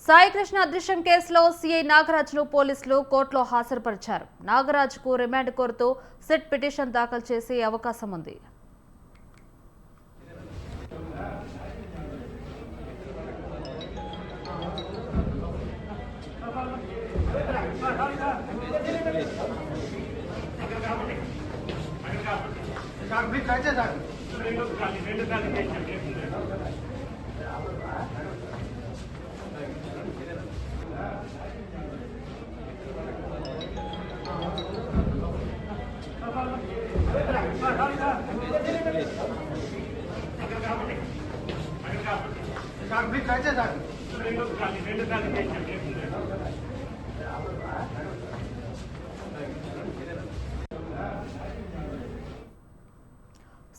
సాయి కృష్ణ అదృశ్యం కేసులో సీఐ నాగరాజ్ను పోలీసులు కోర్టులో హాజరుపరిచారు. నాగరాజ్కు రిమాండ్ కోరుతూ సిట్ పిటిషన్ దాఖలు చేసే అవకాశం ఉంది.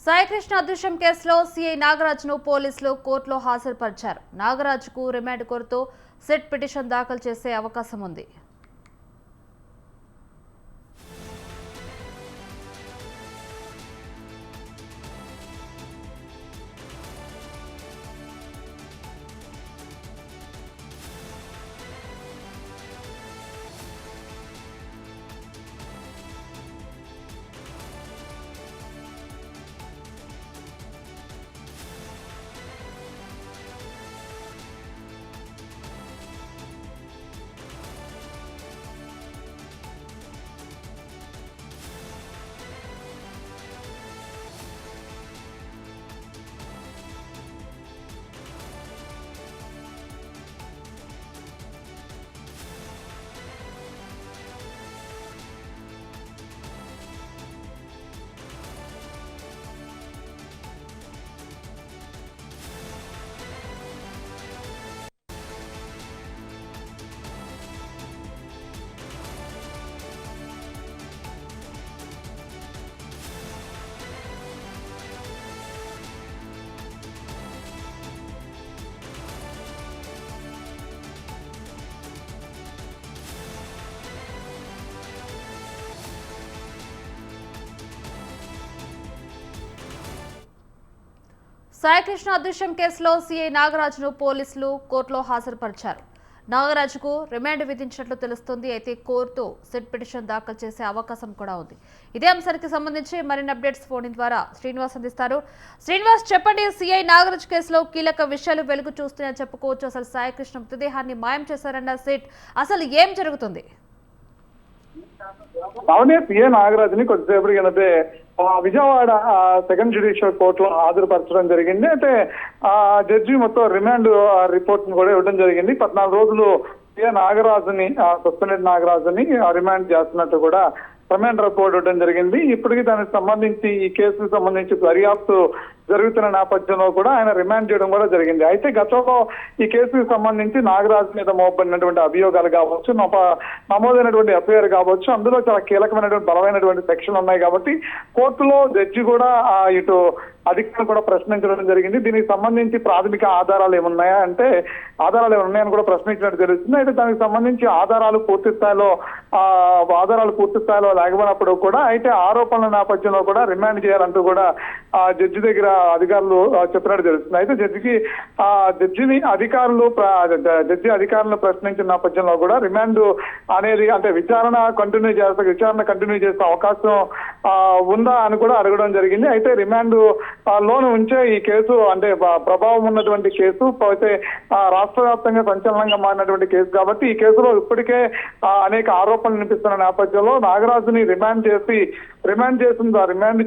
సాయి కృష్ణ అదృశ్యం కేసులో సీఐ నాగరాజ్ను పోలీసులు కోర్టులో హాజరుపరిచారు. నాగరాజ్కు రిమాండ్ కోరుతూ సిట్ పిటిషన్ దాఖలు చేసే అవకాశం ఉంది. సాయి కృష్ణ అదృశ్యం కేసులో సీఐ నాగరాజ్ను పోలీసులు కోర్టులో హాజరుపరిచారు. నాగరాజ్కు రిమాండ్ విధించినట్లు తెలుస్తోంది. అయితే కోర్టు సిట్ పిటిషన్ దాఖలు చేసే అవకాశం కూడా ఉంది. ఇదే అంశానికి సంబంధించి మరిన్ని అప్డేట్స్ ఫోన్ ద్వారా శ్రీనివాస్ అందిస్తారు. శ్రీనివాస్, చెప్పండి, సీఐ నాగరాజ్ కేసులో కీలక విషయాలు వెలుగు చూస్తున్నాయని చెప్పుకోవచ్చు. అసలు సాయి కృష్ణ మృతదేహాన్ని మాయం చేశారన్న సిట్, అసలు ఏం జరుగుతుంది? అవునే, సీఏ నాగరాజ్ని కొద్దిసేపటికి విజయవాడ సెకండ్ జ్యుడిషియల్ కోర్టులో హాజరుపరచడం జరిగింది. అయితే జడ్జి మొత్తం రిమాండ్ రిపోర్ట్ ను కూడా ఇవ్వడం జరిగింది. 14 రోజులు సీఏ నాగరాజుని, సస్పెండెడ్ నాగరాజుని రిమాండ్ చేస్తున్నట్టు కూడా రిమాండ్ రిపోర్ట్ ఇవ్వడం జరిగింది. ఇప్పటికీ దానికి సంబంధించి, ఈ కేసుకు సంబంధించి దర్యాప్తు జరుగుతున్న నేపథ్యంలో కూడా ఆయన రిమాండ్ చేయడం కూడా జరిగింది. అయితే గతంలో ఈ కేసుకు సంబంధించి నాగరాజు మీద మోపడినటువంటి అభియోగాలు కావచ్చు, నమోదైనటువంటి ఎఫ్ఐఆర్ కావచ్చు, అందులో చాలా కీలకమైనటువంటి బలమైనటువంటి సెక్షన్లు ఉన్నాయి. కాబట్టి కోర్టులో జడ్జి కూడా ఇటు అధికారులు కూడా ప్రశ్నించడం జరిగింది. దీనికి సంబంధించి ప్రాథమిక ఆధారాలు ఏమున్నాయా అంటే, ఆధారాలు ఏమున్నాయని కూడా ప్రశ్నించినట్టు తెలుస్తుంది. అయితే దానికి సంబంధించి ఆధారాలు పూర్తి స్థాయిలో లేకపోయినప్పుడు కూడా, అయితే ఆరోపణల నేపథ్యంలో కూడా రిమాండ్ చేయాలంటూ కూడా జడ్జి దగ్గర అధికారులు చెప్పినట్టు తెలుస్తుంది. అయితే జడ్జి అధికారులను ప్రశ్నించిన నేపథ్యంలో కూడా రిమాండ్ అనేది, అంటే విచారణ కంటిన్యూ చేసే అవకాశం ఉందా అని కూడా అడగడం జరిగింది. అయితే రిమాండ్ లోను ఉంచే ఈ కేసు, అంటే ప్రభావం ఉన్నటువంటి కేసు, అయితే రాష్ట్ర వ్యాప్తంగా సంచలనంగా మారినటువంటి కేసు కాబట్టి ఈ కేసులో ఇప్పటికే అనేక ఆరోపణలు వినిపిస్తున్న నేపథ్యంలో నాగరాజుని రిమాండ్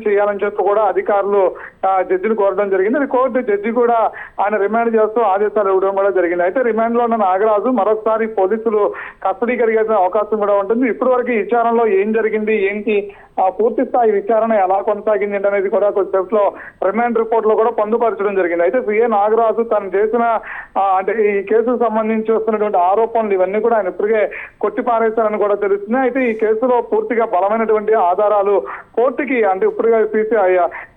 చేయాలని చెప్పి కూడా అధికారులు జడ్జిని కోరడం జరిగింది. అది కోర్టు జడ్జి కూడా ఆయన రిమాండ్ చేస్తూ ఆదేశాలు ఇవ్వడం కూడా జరిగింది. అయితే రిమాండ్ లో ఉన్న నాగరాజు మరోసారి పోలీసులు కస్టడీ కలిగే అవకాశం కూడా ఉంటుంది. ఇప్పటి వరకు విచారణలో ఏం జరిగింది, ఏంటి, పూర్తి స్థాయి విచారణ ఎలా కొనసాగింది అనేది కూడా కొద్దిసేపులో రిమాండ్ రిపోర్ట్ లో కూడా పొందుపరచడం జరిగింది. అయితే సీఏ నాగరాజు తను చేసిన, అంటే ఈ కేసుకు సంబంధించి వస్తున్నటువంటి ఆరోపణలు ఇవన్నీ కూడా ఆయన ఇప్పటికే కొట్టిపారేశారని కూడా తెలుస్తుంది. అయితే ఈ కేసులో పూర్తిగా బలమైనటువంటి ఆధారాలు కోర్టుకి అంటే ఇప్పుడుగా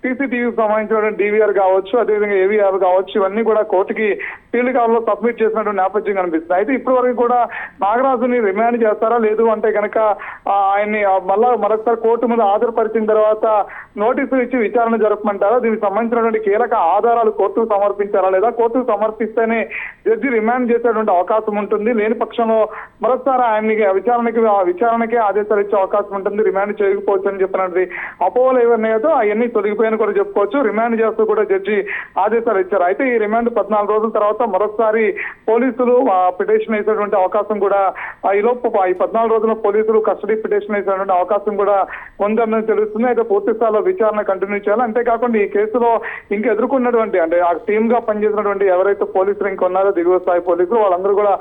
సీసీటీవీకి సంబంధించినటువంటి DVR కావచ్చు, అదేవిధంగా AVR కావచ్చు, ఇవన్నీ కూడా కోర్టుకి ఫీల్డ్ కవర్లో సబ్మిట్ చేసినటువంటి నేపథ్యం కనిపిస్తుంది. అయితే ఇప్పటి వరకు కూడా నాగరాజుని రిమాండ్ చేస్తారా లేదు అంటే కనుక ఆయన్ని మరొకసారి కోర్టు ముందు హాజరుపరిచిన తర్వాత నోటీసులు ఇచ్చి విచారణ జరపమంటారా, దీనికి సంబంధించినటువంటి కీలక ఆధారాలు కోర్టుకు సమర్పించారా లేదా కోర్టుకు సమర్పిస్తేనే జడ్జి రిమాండ్ చేసేటువంటి అవకాశం ఉంటుంది, లేని పక్షంలో మరొకసారి ఆయన్ని విచారణకే ఆదేశాలు ఇచ్చే అవకాశం ఉంటుంది, రిమాండ్ చేయకపోవచ్చు అని చెప్పినటువంటి అపోహలు ఏవన్నాయో అవన్నీ తొలగిపోయాయని కూడా చెప్పుకోవచ్చు. రిమాండ్ చేస్తూ కూడా జడ్జి ఆదేశాలు ఇచ్చారు. అయితే ఈ రిమాండ్ 14 రోజుల తర్వాత మరొకసారి పోలీసులు పిటిషన్ వేసేటువంటి అవకాశం కూడా ఈలోపు ఈ 14 రోజుల పోలీసులు కస్టడీ పిటిషన్ వేసేటువంటి అవకాశం కూడా ఉందని తెలుస్తుంది. అయితే పూర్తి స్థాయిలో విచారణ కంటిన్యూ చేయాలి. అంతేకాకుండా ఈ కేసులో ఇంకా ఎదుర్కొన్నటువంటి అంటే ఆ టీమ్ గా పనిచేసినటువంటి ఎవరైతే పోలీసులు ఇంకా ఉన్నారో దిగువ స్థాయి పోలీసులు వాళ్ళందరూ కూడా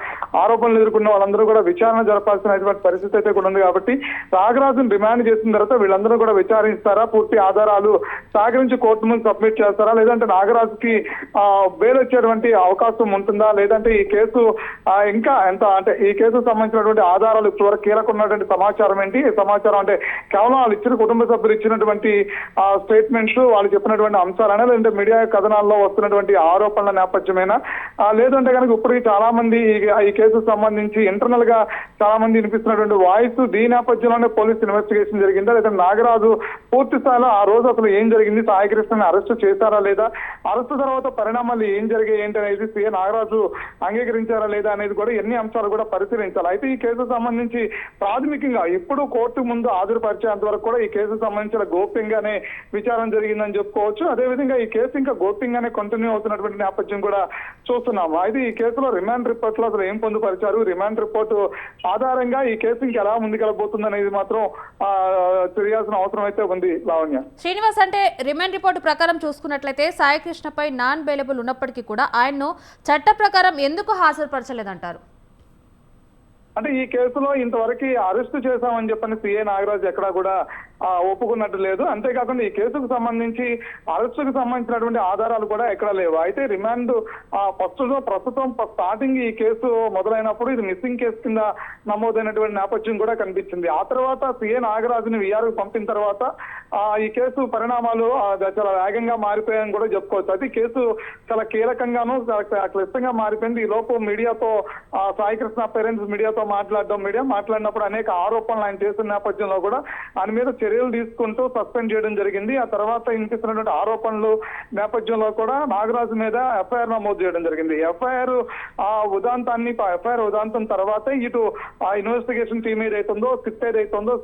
ఆరోపణలు ఎదుర్కొన్న వాళ్ళందరూ కూడా విచారణ జరపాల్సినటువంటి పరిస్థితి అయితే కూడా ఉంది. కాబట్టి నాగరాజును రిమాండ్ చేసిన తర్వాత వీళ్ళందరూ కూడా విచారిస్తారా, పూర్తి ఆధారాలు సహకరించి కోర్టు ముందు సబ్మిట్ చేస్తారా, లేదంటే నాగరాజుకి బెయిల్ వచ్చేటువంటి అవకాశం ఉంటుందా, లేదంటే ఈ కేసు ఇంకా ఎంత అంటే ఈ కేసుకు సంబంధించినటువంటి ఆధారాలు ఇప్పటివరకు కీలక ఉన్నటువంటి సమాచారం ఏంటి, ఈ సమాచారం అంటే కేవలం వాళ్ళు ఇచ్చిన కుటుంబ సభ్యులు ఇచ్చినటువంటి స్టేట్మెంట్స్, వాళ్ళు చెప్పినటువంటి అంశాలైనా, లేదంటే మీడియా కథనాల్లో వస్తున్నటువంటి ఆరోపణల నేపథ్యమైనా, లేదంటే కనుక ఇప్పటికి చాలా మంది ఈ కేసుకు సంబంధించి ఇంటర్నల్ గా చాలా మంది వినిపిస్తున్నటువంటి వాయిస్ దీని నేపథ్యంలోనే పోలీస్ ఇన్వెస్టిగేషన్ జరిగిందా, లేదా నాగరాజు పూర్తి స్థాయిలో ఆ రోజు అసలు ఏం జరిగింది, సాయి కృష్ణని అరెస్ట్ చేశారా లేదా, అరెస్ట్ తర్వాత పరిణామాలు ఏం జరిగాయి ఏంటి అనేది సీఏ నాగరాజు అంగీకరించారా లేదా అనేది కూడా ఎన్ని అంశాలు కూడా పరిశీలించాలి. అయితే ఈ కేసుకు సంబంధించి ప్రాథమికంగా ఇప్పుడు కోర్టు ముందు హాజరుపరిచేంత వరకు కూడా ఈ కేసుకు సంబంధించిన గోప్యంగానే విచారణ జరిగిందని చెప్పుకోవచ్చు. అదేవిధంగా ఈ కేసు ఇంకా గోప్యంగానే కంటిన్యూ అవుతున్నటువంటి నేపథ్యం కూడా చూస్తున్నాము. అయితే ఈ కేసులో రిమాండ్ రిపోర్ట్ లో అసలు ఏం పొందుపరిచారు, రిమాండ్ రిపోర్టు ఆధారంగా ఈ కేసు ఇంకా ఎలా ముందుకెళ్ళబోతుంది అనేది మాత్రం తెలియాల్సిన అవసరం అయితే ఉంది. లావణ్య, శ్రీనివాస్, అంటే రిమాండ్ రిపోర్టు ప్రకారం చూసుకున్నట్లయితే సాయి కృష్ణపై నాన్ బెయిలబుల్ ఉన్నప్పటికీ కూడా ఆయన్ను చట్ట ప్రకారం ఎందుకు హాజరుపరచలేదంటారు? అంటే ఈ కేసులో ఇంతవరకు అరెస్టు చేశామని చెప్పని సీఏ నాగరాజు ఎక్కడా కూడా ఒప్పుకున్నట్టు లేదు. అంతేకాకుండా ఈ కేసుకు సంబంధించి అరెస్టుకు సంబంధించినటువంటి ఆధారాలు కూడా ఎక్కడ లేవు. అయితే రిమాండ్ ప్రస్తుతం స్టార్టింగ్ ఈ కేసు మొదలైనప్పుడు ఇది మిస్సింగ్ కేసు కింద నమోదైనటువంటి నేపథ్యం కూడా కనిపించింది. ఆ తర్వాత సీఏ నాగరాజుని విఆర్కు పంపిన తర్వాత ఈ కేసు పరిణామాలు చాలా వేగంగా మారిపోయాయని కూడా చెప్పుకోవచ్చు. అయితే కేసు చాలా కీలకంగాను చాలా క్లిష్టంగా మారిపోయింది. ఈ లోపు మీడియాతో సాయి కృష్ణ పేరెంట్స్ మీడియాతో మాట్లాడినప్పుడు అనేక ఆరోపణలు ఆయన చేసిన నేపథ్యంలో కూడా ఆయన మీద చర్యలు తీసుకుంటూ సస్పెండ్ చేయడం జరిగింది. ఆ తర్వాత వినిపిస్తున్నటువంటి ఆరోపణలు నేపథ్యంలో కూడా నాగరాజు మీద ఎఫ్ఐఆర్ నమోదు చేయడం జరిగింది. ఎఫ్ఐఆర్ ఉదాంతం తర్వాత ఇటు ఇన్వెస్టిగేషన్ టీమ్ ఏదైతుందో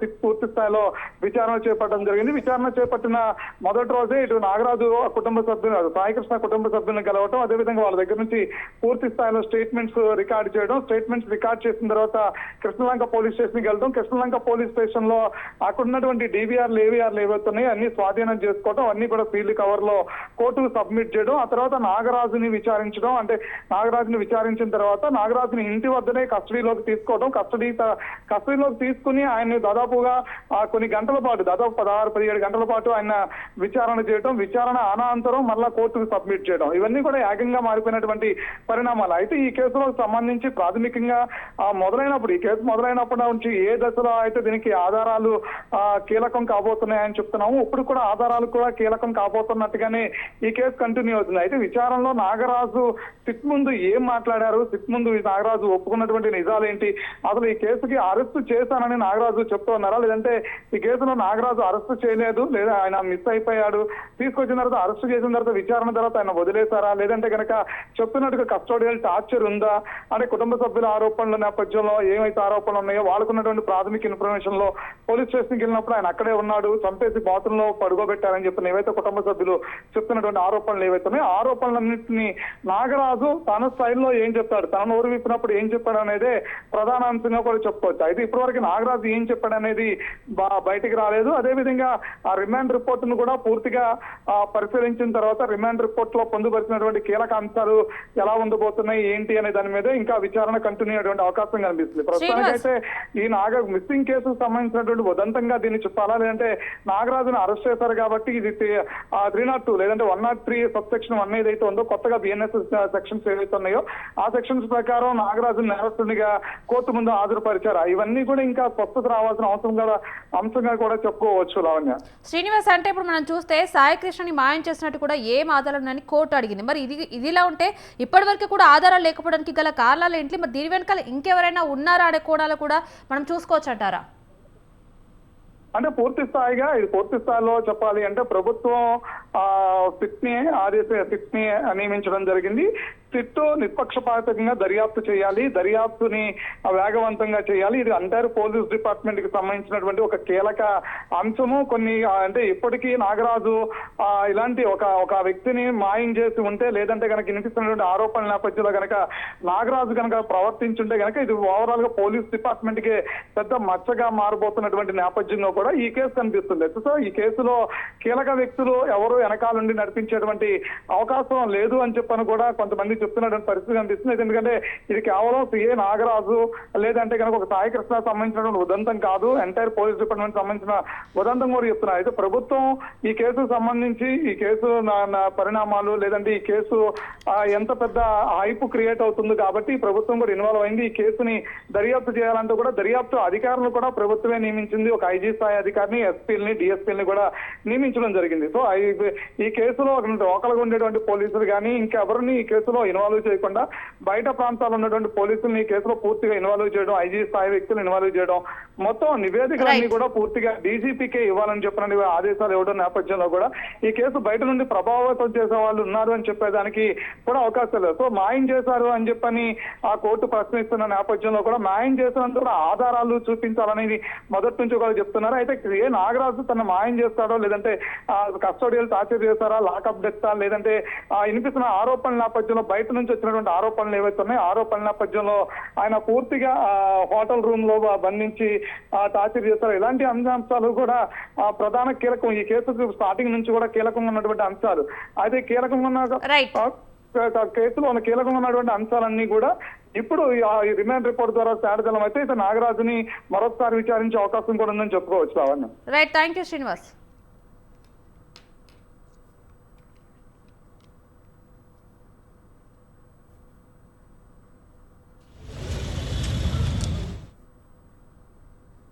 సిట్ పూర్తి స్థాయిలో విచారణ చేపట్టడం జరిగింది. విచారణ చేపట్టిన మొదటి రోజే ఇటు నాగరాజు కుటుంబ సభ్యులు సాయికృష్ణ కుటుంబ సభ్యులను కలవటం, అదేవిధంగా వాళ్ళ దగ్గర నుంచి పూర్తి స్థాయిలో స్టేట్మెంట్స్ రికార్డ్ చేయడం, స్టేట్మెంట్స్ రికార్డ్ చేసిన తర్వాత కృష్ణలంక పోలీస్ స్టేషన్ కి వెళ్తాం. కృష్ణలంక పోలీస్ స్టేషన్ లో అక్కడ ఉన్నటువంటి DVRలు AVRలు ఏవైతున్నాయి అన్ని స్వాధీనం చేసుకోవడం, అన్ని కూడా ఫీల్డ్ కవర్ లో కోర్టుకు సబ్మిట్ చేయడం, ఆ తర్వాత నాగరాజుని విచారించడం. అంటే నాగరాజుని విచారించిన తర్వాత నాగరాజుని ఇంటి వద్దనే కస్టడీలోకి తీసుకోవడం, కస్టడీలోకి తీసుకుని ఆయన్ని దాదాపుగా కొన్ని గంటల పాటు దాదాపు 16-17 గంటల పాటు ఆయన విచారణ చేయడం, విచారణ అనంతరం మళ్ళా కోర్టుకు సబ్మిట్ చేయడం, ఇవన్నీ కూడా ఏకంగా మారిపోయినటువంటి పరిణామాలు. అయితే ఈ కేసులో సంబంధించి ప్రాథమికంగా ఈ కేసు మొదలైనప్పటి నుంచి ఏ దశలో అయితే దీనికి ఆధారాలు కీలకం కాబోతున్నాయని చెప్తున్నాము. ఇప్పుడు కూడా ఆధారాలు కూడా కీలకం కాబోతున్నట్టుగానే ఈ కేసు కంటిన్యూ అవుతుంది. అయితే విచారణలో నాగరాజు సిట్ ముందు ఏం మాట్లాడారు, సిట్ ముందు నాగరాజు ఒప్పుకున్నటువంటి నిజాలేంటి, అసలు ఈ కేసుకి అరెస్టు చేశానని నాగరాజు చెప్తున్నారా, లేదంటే ఈ కేసులో నాగరాజు అరెస్టు చేయలేదు లేదా ఆయన మిస్ అయిపోయాడు, తీసుకొచ్చిన తర్వాత అరెస్టు చేసిన తర్వాత విచారణ తర్వాత ఆయన వదిలేశారా, లేదంటే కనుక చెప్తున్నట్టుగా కస్టోడియల్ టార్చర్ ఉందా, అంటే కుటుంబ సభ్యుల ఆరోపణల నేపథ్యంలో ఏమైతే ఆరోపణలు ఉన్నాయో వాళ్ళకున్నటువంటి ప్రాథమిక ఇన్ఫర్మేషన్ లో పోలీస్ స్టేషన్కి వెళ్ళినప్పుడు ఆయన అక్కడే ఉన్నాడు, చంపేసి బాత్రూంలో పడుకోబెట్టారని చెప్పిన ఏవైతే కుటుంబ సభ్యులు చెప్తున్నటువంటి ఆరోపణలు ఏవైతే ఉన్నాయో ఆరోపణలన్నింటినీ నాగరాజు తన స్థాయిలో ఏం చెప్తాడు, తన నోరు విప్పినప్పుడు ఏం చెప్పాడు అనేదే ప్రధాన అంశంగా కూడా చెప్పుకోవచ్చు. అయితే ఇప్పటివరకు నాగరాజు ఏం చెప్పాడు అనేది బయటికి రాలేదు. అదేవిధంగా ఆ రిమాండ్ రిపోర్ట్ ను కూడా పూర్తిగా పరిశీలించిన తర్వాత రిమాండ్ రిపోర్ట్ లో పొందుపరిచినటువంటి కీలక అంశాలు ఎలా ఉండబోతున్నాయి ఏంటి అనే దాని మీద ఇంకా విచారణ కంటిన్యూ అయ్యేటువంటి అవకాశం కనిపిస్తుంది. ప్రస్తుతానికైతే ఈ మిస్సింగ్ కేసుకు సంబంధించినటువంటి ఉదంతంగా దీన్ని చెప్పాలా, లేదంటే నాగరాజును అరెస్ట్ చేశారు కాబట్టి ఇది 302 లేదంటే 103 సబ్సెక్షన్ 1 ఏదైతే ఉందో కొత్తగా బిఎన్ఎస్ సెక్షన్స్ ఏవైతే ఉన్నాయో ఆ సెక్షన్స్ ప్రకారం నాగరాజును నేరస్తునిగా కోర్టు ముందు హాజరుపరిచారు. ఇవన్నీ కూడా ఇంకా స్పష్టత రావాల్సిన అంశంగా కూడా చెప్పుకోవచ్చు లావణ్య. శ్రీనివాస్, అంటే ఇప్పుడు మనం చూస్తే సాయి కృష్ణని మాయం చేసినట్టు కూడా ఏం ఆధారాలు ఉన్నాయని కోర్టు అడిగింది. మరి ఇదిలా ఉంటే ఇప్పటి వరకు కూడా ఆధారాలు లేకపోవడానికి గల కారణాలు ఏంటి? మరి దీని వెనకాల ఇంకెవరైనా ఉన్నారా అనే కోణాలు కూడా మనం చూసుకోవచ్చు అంటారా? అంటే పూర్తి స్థాయిలో చెప్పాలి అంటే ప్రభుత్వం సిట్ని నియమించడం జరిగింది. సిట్ నిష్పక్షపాతంగా దర్యాప్తు చేయాలి, దర్యాప్తుని వేగవంతంగా చేయాలి. ఇది అంటైర్ పోలీస్ డిపార్ట్మెంట్ కి సంబంధించినటువంటి ఒక కీలక అంశము. కొన్ని అంటే ఇప్పటికీ నాగరాజు ఇలాంటి ఒక వ్యక్తిని మాయం చేసి ఉంటే, లేదంటే కనుక వినిపిస్తున్నటువంటి ఆరోపణల నేపథ్యంలో కనుక నాగరాజు కనుక ప్రవర్తించుంటే కనుక ఇది ఓవరాల్ గా పోలీస్ డిపార్ట్మెంట్ కి పెద్ద మచ్చగా మారబోతున్నటువంటి నేపథ్యంలో కూడా ఈ కేసు కనిపిస్తుంది. సో ఈ కేసులో కీలక వ్యక్తులు ఎవరు వెనకాల నుండి నడిపించేటువంటి అవకాశం లేదు అని చెప్పని కూడా కొంతమంది చెప్తున్నటువంటి పరిస్థితి కనిపిస్తుంది. ఎందుకంటే ఇది కేవలం సిఏ నాగరాజు లేదంటే కనుక ఒక సాయి కృష్ణ సంబంధించినటువంటి ఉదంతం కాదు, ఎంటైర్ పోలీస్ డిపార్ట్మెంట్ సంబంధించిన ఉదంతం కూడా చెప్తున్నారు. అయితే ప్రభుత్వం ఈ కేసుకు సంబంధించి ఈ కేసు పరిణామాలు లేదంటే ఈ కేసు ఎంత పెద్ద హైప్ క్రియేట్ అవుతుంది కాబట్టి ప్రభుత్వం కూడా ఇన్వాల్వ్ అయింది. ఈ కేసుని దర్యాప్తు చేయాలంటే కూడా దర్యాప్తు అధికారులు కూడా ప్రభుత్వమే నియమించింది. ఒక ఐజీ స్థాయి అధికారిని, ఎస్పీలని, డిఎస్పీలని కూడా నియమించడం జరిగింది. సో ఈ కేసులో లోకల్గా ఉండేటువంటి పోలీసులు కానీ ఇంకెవరిని ఈ కేసులో ఇన్వాల్వ్ చేయకుండా బయట ప్రాంతాల్లో ఉన్నటువంటి పోలీసులు ఈ కేసులో పూర్తిగా ఇన్వాల్వ్ చేయడం, ఐజీ స్థాయి వ్యక్తులు ఇన్వాల్వ్ చేయడం, మొత్తం నివేదికలన్నీ కూడా పూర్తిగా డీజీపీకే ఇవ్వాలని చెప్పిన ఆదేశాలు ఇవ్వడం నేపథ్యంలో కూడా ఈ కేసు బయట నుండి ప్రభావితం చేసే వాళ్ళు ఉన్నారు అని చెప్పేదానికి కూడా అవకాశం లేదు. సో మాయం చేశారు అని చెప్పని ఆ కోర్టు ప్రశ్నిస్తున్న నేపథ్యంలో కూడా మాయం చేసినందుకు కూడా ఆధారాలు చూపించాలనేది మొదటి నుంచి కూడా చెప్తున్నారు. అయితే ఏ నాగరాజు తన మాయం చేస్తాడో లేదంటే కస్టోడియల్ టార్చర్ చేస్తారా, లాకప్ డెత్తా, లేదంటే వినిపిస్తున్న ఆరోపణల నేపథ్యంలో బయట నుంచి వచ్చినటువంటి ఆరోపణలు ఏవైతే ఉన్నాయో ఆరోపణల నేపథ్యంలో ఆయన పూర్తిగా హోటల్ రూమ్ లో బంధించి టార్చర్ చేస్తారు. ఇలాంటి అంశాలు కూడా ప్రధాన కీలకం. ఈ కేసుకు స్టార్టింగ్ నుంచి కూడా కీలకంగా ఉన్నటువంటి అంశాలు. అయితే కీలకంగా ఉన్న కేసులో ఉన్న కీలకంగా ఉన్నటువంటి అంశాలన్నీ కూడా ఇప్పుడు ఈ రిమాండ్ రిపోర్ట్ ద్వారా తేడదలం అయితే నాగరాజుని మరొకసారి విచారించే అవకాశం కూడా ఉందని చెప్పుకోవచ్చు. Right, thank you Srinivas.